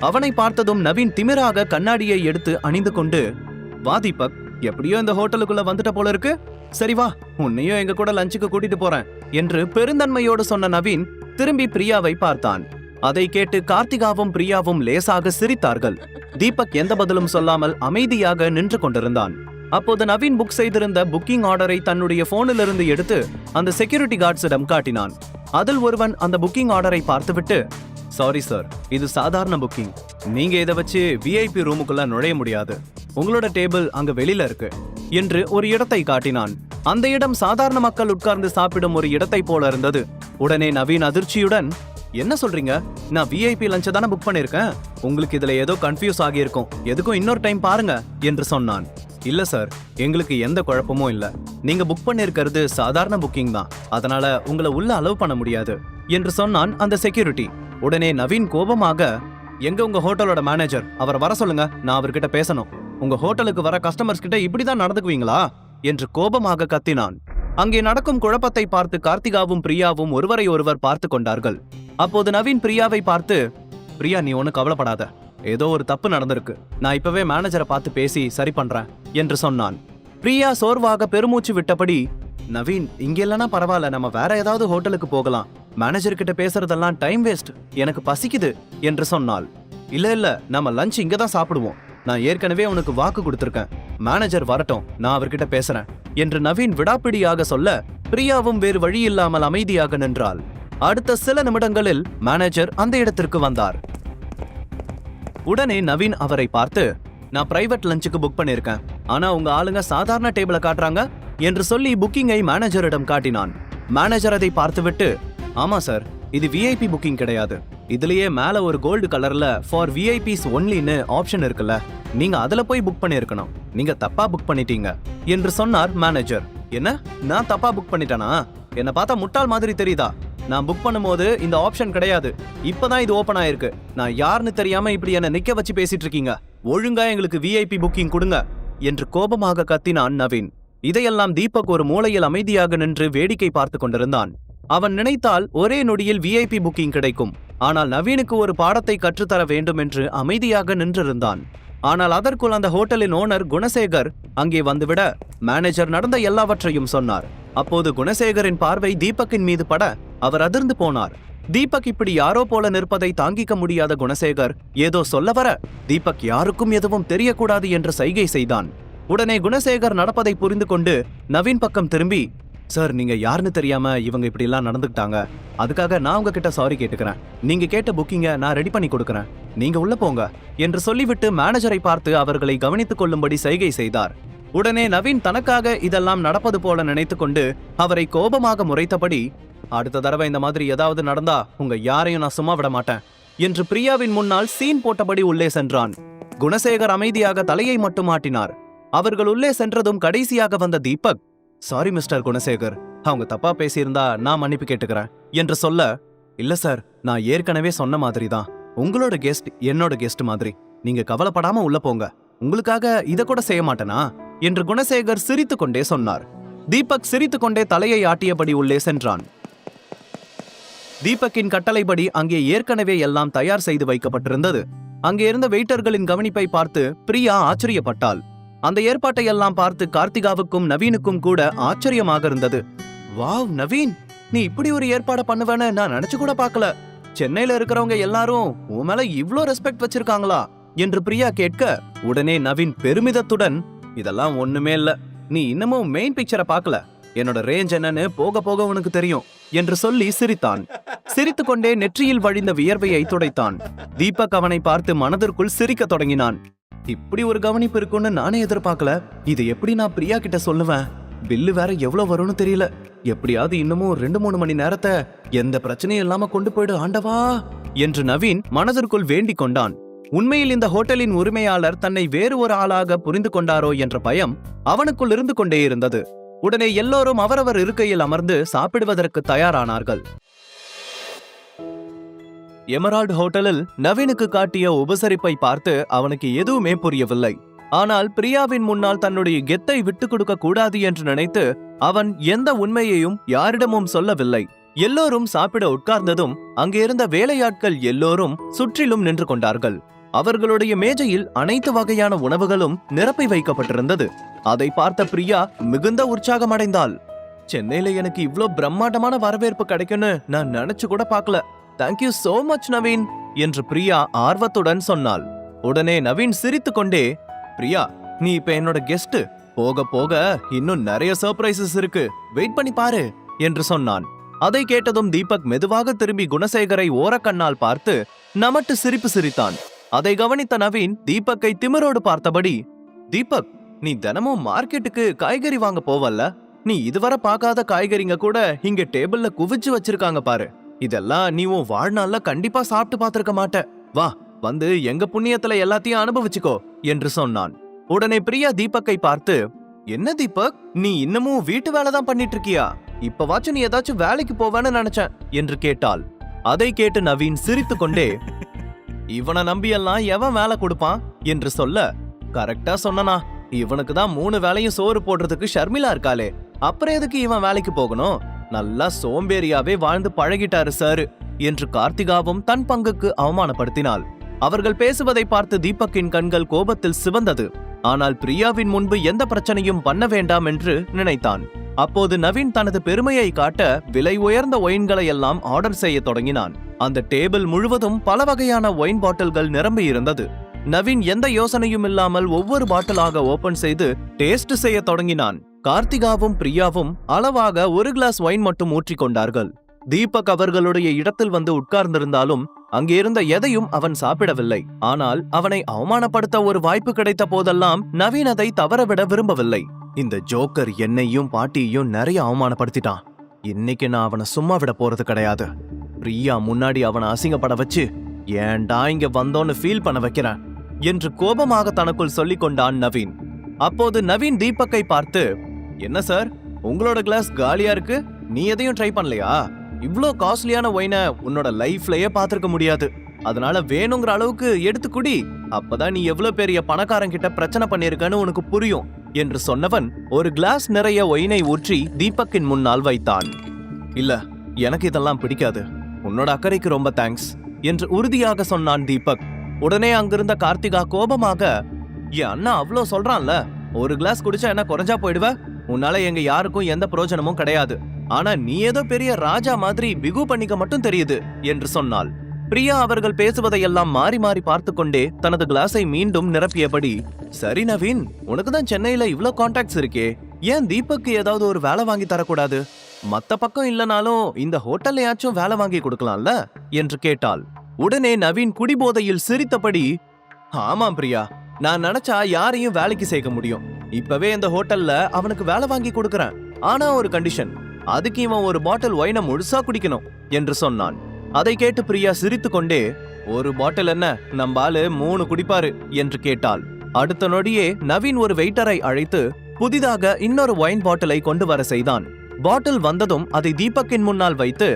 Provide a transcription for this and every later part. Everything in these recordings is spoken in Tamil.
அவனை பார்த்ததும் நவீன் திமிராக கண்ணாடியை எடுத்து அணிந்து கொண்டு, வா தீபக், எப்படியோ இந்த ஹோட்டலுக்குள்ள வந்துட்ட போல இருக்கு, சரி வா, உன்னையும் எங்க கூட லஞ்சுக்கு கூட்டிட்டு போறேன் என்று பெருந்தன்மையோடு சொன்ன நவீன் திரும்பி பிரியாவை பார்த்தான். அதை கேட்டு கார்த்திகாவும் பிரியாவும் லேசாக சிரித்தார்கள். தீபக் எந்த பதிலும் சொல்லாமல் அமைதியாக நின்று கொண்டிருந்தான். அப்போது நவீன் புக் செய்திருந்த புக்கிங் ஆர்டரை தன்னுடைய போனிலிருந்து எடுத்து அந்த செக்யூரிட்டி கார்ட்ஸிடம் காட்டினான். அதில் ஒருவன் அந்த புக்கிங் ஆர்டரை பார்த்துவிட்டு, சாரி சார், இது சாதாரண புக்கிங், நீங்க இதை வச்சு விஐபி ரூமுக்குள்ள நுழைய முடியாது, உங்களோட டேபிள் அங்க வெளியில இருக்கு என்று ஒரு இடத்தை காட்டினான். அந்த இடம் சாதாரண மக்கள் உட்கார்ந்து சாப்பிடும் ஒரு இடத்தை போல இருந்தது. உடனே நவீன் அதிர்ச்சியுடன், என்ன சொல்றீங்க, நான் விஐபி லஞ்ச் தானே புக் பண்ணிருக்கேன், உங்களுக்கு இதுல ஏதோ கன்ஃபியூஸ் ஆகியிருக்கும், எதுக்கும் இன்னொரு டைம் பாருங்க என்று சொன்னான். இல்ல சார், எங்களுக்கு எந்த குழப்பமும் இல்ல, நீங்க புக் பண்ணிருக்கிறது சாதாரண புக்கிங் தான், அதனால உங்களை உள்ள அலோவ் பண்ண முடியாது என்று சொன்னான் அந்த செக்யூரிட்டி. உடனே நவீன் கோபமாக, எங்க உங்க ஹோட்டலோட மேனேஜர், அவரை வர சொல்லுங்க, நான் அவர்கிட்ட பேசணும், உங்க ஹோட்டலுக்கு வர கஸ்டமர்ஸ் கிட்ட இப்படிதான் நடந்துக்குவீங்களா என்று கோபமாக கத்தினான். அங்கே நடக்கும் குழப்பத்தை பார்த்து கார்த்திகாவும் பிரியாவும் ஒருவரை ஒருவர் பார்த்து கொண்டார்கள். அப்போது நவீன் பிரியாவை பார்த்து, பிரியா நீ ஒண்ணு கவலைப்படாத, ஏதோ ஒரு தப்பு நடந்திருக்கு, நான் இப்பவே மேனேஜரை பார்த்து பேசி சரி பண்றேன் என்று சொன்னான். பிரியா சோர்வாக பெருமூச்சு விட்டபடி, நவீன் இங்க இல்லனா பரவாயில்ல, நம்ம வேற ஏதாவது ஹோட்டலுக்கு போகலாம், மேனேஜர் கிட்ட பேசுறதெல்லாம் டைம் வேஸ்ட், எனக்கு பசிக்குது என்று சொன்னாள். இல்ல நம்ம லஞ்ச் இங்க தான் சாப்பிடுவோம், நான் ஏற்கனவே உனக்கு வாக்கு கொடுத்திருக்கேன், மேனேஜர் வரட்டும், நான் அவர்கிட்ட பேசுறேன் என்று நவீன் விடாப்பிடியாக சொல்ல, பிரியாவும் வேறு வழி இல்லாமல் அமைதியாக நின்றாள். அடுத்த சில நிமிடங்களில் மேனேஜர் அந்த இடத்திற்கு வந்தார். உடனே நவீன் அவரை பார்த்து, நான் பிரைவேட் லஞ்சுக்கு புக் பண்ணிருக்கேன், ஆனா உங்க ஆளுங்க சாதாரண டேபிள காட்டுறாங்க என்று சொல்லி புக்கிங்கை மேனேஜரிடம் காட்டினான். மேனேஜர் அதை பார்த்துவிட்டு, ஆமா சார், இது விஐபி புக்கிங் கிடையாது, இதுலயே மேல ஒரு கோல்டு கலர்ல ஃபார் விஐபிஸ் ஒன்லின்னு ஆப்ஷன் இருக்குல்ல, நீங்க அதுல போய் புக் பண்ணிருக்கணும், நீங்க தப்பா புக் பண்ணிட்டீங்க என்று சொன்னார் மேனேஜர். என்ன, நான் தப்பா புக் பண்ணிட்டேனா? என்ன பார்த்தா முட்டாள் மாதிரி தெரியுதா? நான் புக் பண்ணும்போது இந்த ஆப்ஷன் கிடையாது, இப்பதான் இது ஓபன் ஆயிருக்கு, நான் யாருன்னு தெரியாம இப்படி என்ன நிக்க வச்சு பேசிட்டு இருக்கீங்க, ஒழுங்கா எங்களுக்கு விஐபி புக்கிங் கொடுங்க என்று கோபமாக கத்தினான் நவீன். இதையெல்லாம் தீபக் ஒரு மூலையில் அமைதியாக நின்று வேடிக்கை பார்த்து கொண்டிருந்தான். அவன் நினைத்தால் ஒரே நொடியில் விஐபி புக்கிங் கிடைக்கும், ஆனால் நவீனுக்கு ஒரு பாடத்தை கற்றுத்தர வேண்டும் என்று அமைதியாக நின்றிருந்தான். ஆனால் அதற்குள் அந்த ஹோட்டலின் ஓனர் குணசேகர் அங்கே வந்துவிட மேனேஜர் நடந்த எல்லாவற்றையும் சொன்னார். அப்போது குணசேகரின் பார்வை தீபக்கின் மீது பட அவர் அதிர்ந்து போனார். தீபக் இப்படி யாரோ போல நிற்பதை தாங்கிக்க முடியாத குணசேகர் ஏதோ சொல்ல வர, தீபக் யாருக்கும் எதுவும் தெரியக்கூடாது என்று சைகை செய்தான். உடனே குணசேகர் நடப்பதை புரிந்து கொண்டு நவீன் பக்கம் திரும்பி, சார், நீங்க யாருன்னு தெரியாம இவங்க இப்படி எல்லாம் நடந்துக்கிட்டாங்க, அதுக்காக நான் உங்ககிட்ட சாரி கேட்டுக்கிறேன், நீங்க கேட்ட புக்கிங்க நான் ரெடி பண்ணி கொடுக்கறேன், நீங்க உள்ள போங்க என்று சொல்லிவிட்டு மேனேஜரை பார்த்து அவர்களை கவனித்துக் கொள்ளும்படி சைகை செய்தார். உடனே நவீன் தனக்காக இதெல்லாம் நடப்பது போல நினைத்து கொண்டு அவரை கோபமாக முறைத்தபடி, அடுத்த தடவை இந்த மாதிரி ஏதாவது நடந்தா உங்க யாரையும் நான் சும்மா விட மாட்டேன் என்று பிரியாவின் முன்னால் சீன் போட்டபடி உள்ளே சென்றான். குணசேகர் அமைதியாக தலையை மட்டும் ஆட்டினார். அவர்கள் உள்ளே சென்றதும் கடைசியாக வந்த தீபக், சாரி மிஸ்டர் குணசேகர், அவங்க தப்பா பேசியிருந்தா நான் மன்னிப்பு கேட்டுக்கிறேன் என்று சொல்ல, இல்ல சார், நான் ஏற்கனவே சொன்ன மாதிரி தான், உங்களோட கெஸ்ட் என்னோட கெஸ்ட் மாதிரி, நீங்க கவலைப்படாம உள்ள போங்க, உங்களுக்காக இத கூட செய்ய மாட்டேனா என்று குணசேகர் சிரித்து கொண்டே சொன்னார். தீபக் சிரித்து கொண்டே தலையை ஆட்டியபடி உள்ளே சென்றான். தீபக்கின் கட்டளைப்படி அங்கே ஏற்கனவே எல்லாம் தயார் செய்து வைக்கப்பட்டிருந்தது. அங்கே இருந்த வெயிட்டர்களின் கவனிப்பை பார்த்து பிரியா ஆச்சரியப்பட்டாள். அந்த ஏற்பாட்டை எல்லாம் பார்த்து கார்த்திகாவுக்கும் நவீனுக்கும் கூட ஆச்சரியமாக இருந்தது. வாவ் நவீன், நீ இப்படி ஒரு ஏற்பாடு பண்ணுவேன்னு நான் நினைச்சு கூட பார்க்கல, சென்னையில இருக்கிறவங்க எல்லாரும் உன் மேல இவ்ளோ ரெஸ்பெக்ட் வச்சிருக்காங்களா என்று பிரியா கேட்க, உடனே நவீன் பெருமிதத்துடன், இதெல்லாம் ஒண்ணுமே இல்ல, நீ இன்னமும் மெயின் பிக்சரை பார்க்கல, என்னோட ரேஞ்ச் என்னன்னு போக போக உனக்கு தெரியும் என்று சொல்லி சிரித்தான். சிரித்து கொண்டே நெற்றியில் வழிந்த வியர்வையை துடைத்தான். தீபக் அவனை பார்த்து மனதிற்குள் சிரிக்க தொடங்கினான். இப்படி ஒரு கவனிப்பு இருக்குன்னு நானே எதிர்பார்க்கல, இது எப்படி நான் பிரியா கிட்ட சொல்லுவேன், பில்லு வேற எவ்வளவு வரும்னு தெரியல, எப்படியாவது இன்னமும் 2-3 மணி நேரத்தை எந்த பிரச்சனையும் இல்லாம கொண்டு போயிடு ஆண்டவா என்று நவீன் மனதிற்குள் வேண்டிக் கொண்டான். உண்மையில் இந்த ஹோட்டலின் உரிமையாளர் தன்னை வேறு ஒரு ஆளாக புரிந்து கொண்டாரோ என்ற பயம் அவனுக்குள் இருந்து கொண்டே இருந்தது. உடனே எல்லோரும் அவரவர் இருக்கையில் அமர்ந்து சாப்பிடுவதற்கு தயாரானார்கள். எமரால்டு ஹோட்டலில் நவீனுக்கு காட்டிய உபசரிப்பை பார்த்து அவனுக்கு எதுவுமே புரியவில்லை. ஆனால் பிரியாவின் முன்னால் தன்னுடைய கெத்தை விட்டுக் கொடுக்க கூடாது என்று நினைத்து அவன் எந்த உண்மையையும் யாரிடமும் சொல்லவில்லை. எல்லோரும் சாப்பிட உட்கார்ந்ததும் அங்கே இருந்த வேலையாட்கள் எல்லோரும் சுற்றிலும் நின்று கொண்டார்கள். அவர்களுடைய மேஜையில் அனைத்து வகையான உணவுகளும் நிரப்பி வைக்கப்பட்டிருந்தது. அதை பார்த்த பிரியா மிகுந்த உற்சாகமடைந்தாள். சென்னையில எனக்கு இவ்ளோ பிரம்மாண்டமான வரவேற்பு கிடைக்கும்னு நான் நினைச்சு கூட பார்க்கல. தேங்க்யூ சோ மச் நவீன் என்று பிரியா ஆர்வத்துடன் சொன்னாள். உடனே நவீன் சிரித்துக்கொண்டே, பிரியா நீ இப்ப என்னோட கெஸ்ட், போக போக இன்னும் நிறைய சர்ப்ரைசஸ் இருக்கு, வெயிட் பண்ணி பாரு என்று சொன்னான். அதை கேட்டதும் தீபக் மெதுவாக திரும்பி குணசேகரை ஓரக்கண்ணால் பார்த்து நமட்டு சிரிப்பு சிரித்தான். அதை கவனித்த நவீன் தீபக்கை திமிரோடு பார்த்தபடி, தீபக் நீ தினமும் மார்க்கெட்டுக்கு காய்கறி வாங்க போவல்ல, நீ இதுவரை பார்க்காத காய்கறிங்க கூட இங்க டேபிள்ல குவிச்சு வச்சிருக்காங்க பாரு. இதெல்லாம் நீ உன் வாழ்நாள்ல கண்டிப்பா சாப்பிட்டு பார்த்திருக்க மாட்ட. வா வந்து எங்க புண்ணியத்துல எல்லாத்தையும் அனுபவிச்சுக்கோ என்று சொன்னான். உடனே பிரியா தீபக்கை பார்த்து, என்ன தீபக் நீ இன்னமும் வீட்டு வேலை தான் பண்ணிட்டு இருக்கியா? இப்பவாச்சும் நீ ஏதாச்சும் வேலைக்கு போவேன்னு நினைச்சேன் என்று கேட்டாள். அதை கேட்டு நவீன் சிரித்து கொண்டே, இவனை நம்பியெல்லாம் எவன் வேலை கொடுப்பான் என்று சொல்ல, கரெக்டா சொன்னனா, இவனுக்கு தான் 3 வேளையும் சோறு போடுறதுக்கு ஷர்மிளா இருக்காளே, அப்புறம் எதுக்கு இவன் வேலைக்கு போகணும்? நல்லா சோம்பேறியாவே வாழ்ந்து பழகிட்டாரு சார் என்று கார்த்திகாவும் தன் பங்குக்கு அவமானப்படுத்தினாள். அவர்கள் பேசுவதை பார்த்து தீபக்கின் கண்கள் கோபத்தில் சிவந்தது. ஆனால் பிரியாவின் முன்பு எந்த பிரச்சனையும் பண்ண வேண்டாம் என்று நினைத்தான். அப்போது நவீன் தனது பெருமையை காட்ட விலை உயர்ந்த ஒயின்களை எல்லாம் ஆர்டர் செய்ய தொடங்கினான். அந்த டேபிள் முழுவதும் பல வகையான ஒயின் பாட்டில்கள் நிரம்பி இருந்தது. நவீன் எந்த யோசனையும் இல்லாமல் ஒவ்வொரு பாட்டிலாக ஓபன் செய்து டேஸ்ட் செய்ய தொடங்கினான். கார்த்திகாவும் பிரியாவும் அளவாக 1 கிளாஸ் ஒயின் மட்டும் ஊற்றிக்கொண்டார்கள். தீபக் அவர்களுடைய இடத்தில் வந்து உட்கார்ந்திருந்தாலும் அங்கே இருந்த எதையும் அவன் சாப்பிடவில்லை. ஆனால் அவனை அவமானப்படுத்த ஒரு வாய்ப்பு கிடைத்த போதெல்லாம் நவீன் அதை தவறவிட விரும்பவில்லை. இந்த ஜோக்கர் என்னையும் பாட்டியையும் நிறைய அவமானப்படுத்திட்டான். இன்னைக்கு நான் அவனை சும்மா விட போறது கிடையாது. பிரியா முன்னாடி அவனை அசிங்கப்பட வச்சு ஏன்டா இங்க வந்தோன்னு ஃபீல் பண்ண வைக்கிறேன் என்று கோபமாக தனக்குள் சொல்லிக் கொண்டான் நவீன். அப்போது நவீன் தீபக்கை பார்த்து, என்ன சார் உங்களோட கிளாஸ் காலியா இருக்கு, நீ எதையும் ட்ரை பண்ணலையா? இவ்ளோ காஸ்ட்லியான ஒயினை உன்னோட லைஃப்லயே பாத்திருக்க முடியாது. அதனால வேணுங்கிற அளவுக்கு எடுத்து குடி, அப்பதான் நீ எவ்வளவு பெரிய பணக்காரன் கிட்ட பிரச்சனை பண்ணிருக்கன்னு உனக்கு புரியும் என்று சொன்னவன் ஒரு கிளாஸ் நிறைய ஒயினை ஊற்றி தீபக்கின் முன்னால் வைத்தான். இல்ல எனக்கு இதெல்லாம் பிடிக்காது, உன்னோட அக்கறைக்கு ரொம்ப தேங்க்ஸ் என்று உறுதியாக சொன்னான் தீபக். உடனே அங்கிருந்த கார்த்திகா கோபமாக, என் அண்ணா அவ்வளோ சொல்றான்ல, ஒரு கிளாஸ் குடிச்சா என்ன குறைஞ்சா போயிடுவ? உன்னால எங்க யாருக்கும் எந்த பிரயோஜனமும் கிடையாது. ஆனா நீ ஏதோ பெரிய ராஜா மாதிரி பிகு பண்ணிக்க மட்டும் தெரியுது என்று சொன்னாள். பிரியா அவர்கள் பேசுவதையெல்லாம் மாறி மாறி பார்த்து கொண்டே தனது கிளாஸை மீண்டும் நிரப்பியபடி, சரி நவீன், உனக்குதான் சென்னையில இவ்ளோ கான்டாக்ட்ஸ் இருக்கே, ஏன் தீபக்கு ஏதாவது ஒரு வேலை வாங்கி தரக்கூடாது? மத்த பக்கம் இல்லனாலும் இந்த ஹோட்டல்லையாச்சும் வேலை வாங்கி கொடுக்கலாம்ல என்று கேட்டாள். உடனே நவீன் குடிபோதையில் சிரித்தபடி, ஆமாம் பிரியா, நான் நினைச்சா யாரையும் வேலைக்கு சேர்க்க முடியும். இப்பவே இந்த ஹோட்டல்ல அவனுக்கு வேலை வாங்கி கொடுக்கறேன். ஆனா ஒரு கண்டிஷன், அதுக்கு இவன் ஒரு பாட்டில் ஒயினை முழுசா குடிக்கணும் என்று சொன்னான். அதை கேட்டு பிரியா சிரித்து கொண்டே, ஒரு பாட்டில் என்ன, நம்ம ஆளு 3 குடிப்பாரு என்று கேட்டாள். அடுத்த நொடியே நவீன் ஒரு வெயிட்டரை அழைத்து புதிதாக இன்னொரு ஒயின் பாட்டிலை கொண்டு வர செய்தான். பாட்டில் வந்ததும் அதை தீபக்கின் முன்னால் வைத்து,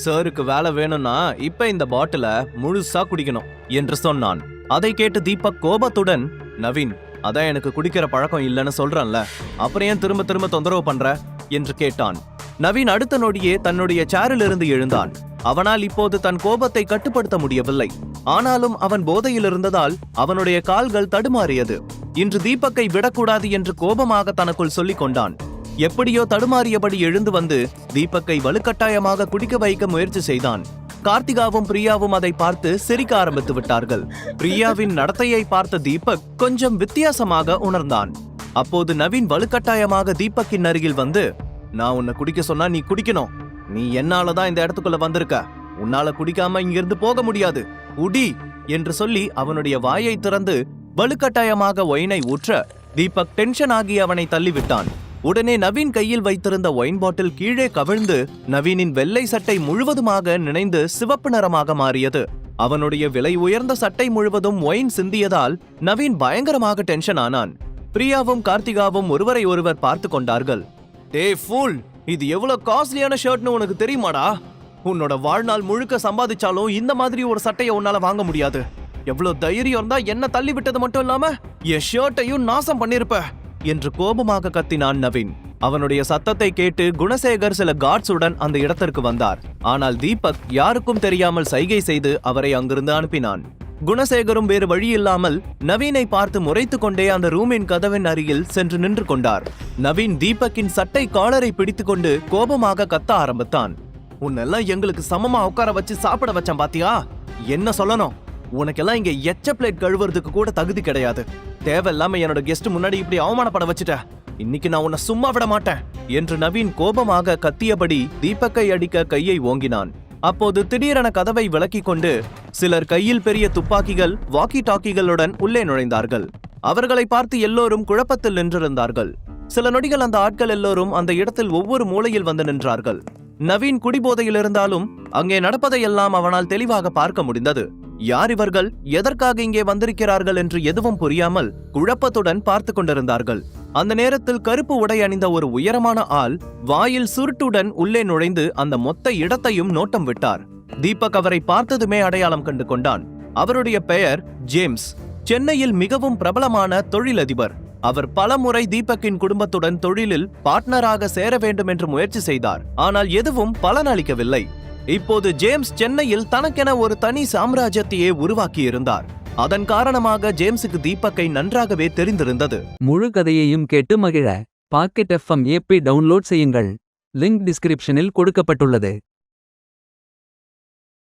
சாருக்கு வேலை வேணும்னா இப்ப இந்த பாட்டில முழுசா குடிக்கணும் என்று சொன்னான். அதை கேட்டு தீபக் கோபத்துடன், நவீன், அதான் எனக்கு குடிக்கிற பழக்கம் இல்லைன்னு சொல்றேன்ல, அப்புறம் ஏன் திரும்ப திரும்ப தொந்தரவு பண்ற என்று கேட்டான். நவீன் அடுத்த நொடியே தன்னுடைய சேரில் இருந்து எழுந்தான். அவனால் இப்போது தன் கோபத்தை கட்டுப்படுத்த முடியவில்லை. ஆனாலும் அவன் போதையில் இருந்ததால் அவனுடைய கால்கள் தடுமாறியது. இன்று தீபக்கை விடக்கூடாது என்று கோபமாக தனக்குள் சொல்லிக் கொண்டான். எப்படியோ தடுமாறியபடி எழுந்து வந்து தீபக்கை வலுக்கட்டாயமாக குடிக்க வைக்க முயற்சி செய்தான். கார்த்திகாவும் பிரியாவும் அதை பார்த்து சிரிக்க ஆரம்பித்து விட்டார்கள். பிரியாவின் நடத்தையை பார்த்த தீபக் கொஞ்சம் வித்தியாசமாக உணர்ந்தான். அப்போது நவீன் வலுக்கட்டாயமாக தீபக்கின் அருகில் வந்து, நான் உன்னை குடிக்க சொன்னா நீ குடிக்கணும். நீ என்னாலதான் இந்த இடத்துக்குள்ள வந்திருக்க, உன்னால குடிக்காம இங்கிருந்து போக முடியாது, குடி என்று சொல்லி அவனுடைய வாயை திறந்து வலுக்கட்டாயமாக ஒயினை ஊற்ற தீபக் டென்ஷன் ஆகி அவனை தள்ளிவிட்டான். உடனே நவீன் கையில் வைத்திருந்த ஒயின் பாட்டில் கீழே கவிழ்ந்து நவீனின் வெள்ளை சட்டை முழுவதுமாக நினைந்து சிவப்பு நிறமாக மாறியது. அவனுடைய விலை உயர்ந்த சட்டை முழுவதும் ஒயின் சிந்தியதால் நவீன் பயங்கரமாக டென்ஷன் ஆனான். பிரியாவும் கார்த்திகாவும் ஒருவரை ஒருவர் பார்த்து கொண்டார்கள். டேய் ஃபூல், இது எவ்வளவு காஸ்ட்லியான ஷர்ட்னு உனக்கு தெரியுமாடா? உன்னோட வாழ்நாள் முழுக்க சம்பாதிச்சாலும் இந்த மாதிரி ஒரு சட்டையை உன்னால வாங்க முடியாது. எவ்வளவு தைரியம் இருந்தா என்ன தள்ளி விட்டது மட்டும் இல்லாம என் ஷர்ட்டையும் நாசம் பண்ணிருப்ப என்று கோபமாக கத்தினான் நவீன். அவனுடைய சத்தத்தை கேட்டு குணசேகர் சில கார்ட்ஸுடன் அந்த இடத்திற்கு வந்தார். ஆனால் தீபக் யாருக்கும் தெரியாமல் சைகை செய்து அவரை அங்கிருந்து அனுப்பினான். குணசேகரும் வேறு வழியில்லாமல் நவீனை பார்த்து முறைத்துக் கொண்டே அந்த ரூமின் கதவின் அருகில் சென்று நின்று கொண்டார். நவீன் தீபக்கின் சட்டை காலரை பிடித்துக்கொண்டு கோபமாக கத்த ஆரம்பித்தான். உன்னெல்லாம் எங்களுக்கு சமமா உட்கார வச்சு சாப்பிட வச்சேன் பாத்தியா? என்ன சொல்லணும்? உனக்கெல்லாம் இங்க எச்ச பிளேட் கழுவுறதுக்கு கூட தகுதி கிடையாது. தேவையில்லாம என்னோட கெஸ்ட் முன்னாடி இப்படி அவமானப்பட வச்சுட்ட. இன்னைக்கு நான் உன்னை சும்மா விட மாட்டேன் என்று நவீன் கோபமாக கத்தியபடி தீபக்கை அடிக்க கையை ஓங்கினான். அப்போது திடீரென கதவை விலக்கிக் கொண்டு சிலர் கையில் பெரிய துப்பாக்கிகள், வாக்கி டாக்கிகளுடன் உள்ளே நுழைந்தார்கள். அவர்களை பார்த்து எல்லோரும் குழப்பத்தில் நின்றிருந்தார்கள். சில நொடிகள் அந்த ஆட்கள் எல்லோரும் அந்த இடத்தில் ஒவ்வொரு மூலையில் வந்து நின்றார்கள். நவீன் குடிபோதையில் இருந்தாலும் அங்கே நடப்பதையெல்லாம் அவனால் தெளிவாக பார்க்க முடிந்தது. யார் இவர்கள், எதற்காக இங்கே வந்திருக்கிறார்கள் என்று எதுவும் புரியாமல் குழப்பத்துடன் பார்த்து கொண்டிருந்தார்கள். அந்த நேரத்தில் கருப்பு உடை அணிந்த ஒரு உயரமான ஆள் வாயில் சுருட்டுடன் உள்ளே நுழைந்து அந்த மொத்த இடத்தையும் நோட்டம் விட்டார். தீபக் அவரை பார்த்ததுமே அடையாளம் கண்டு கொண்டான். அவருடைய பெயர் ஜேம்ஸ். சென்னையில் மிகவும் பிரபலமான தொழிலதிபர். அவர் பலமுறை தீபக்கின் குடும்பத்துடன் தொழிலில் பார்ட்னராக சேர வேண்டும் என்று முயற்சி செய்தார். ஆனால் எதுவும் பலனளிக்கவில்லை. இப்போது ஜேம்ஸ் சென்னையில் தனக்கென ஒரு தனி சாம்ராஜ்யத்தையே உருவாக்கியிருந்தார். அதன் காரணமாக ஜேம்ஸுக்கு தீபக்கை நன்றாகவே தெரிந்திருந்தது. முழு கதையையும் கேட்டு மகிழ பாக்கெட் FM ஆப்பை டவுன்லோட் செய்யுங்கள். லிங்க் டிஸ்கிரிப்ஷனில் கொடுக்கப்பட்டுள்ளது.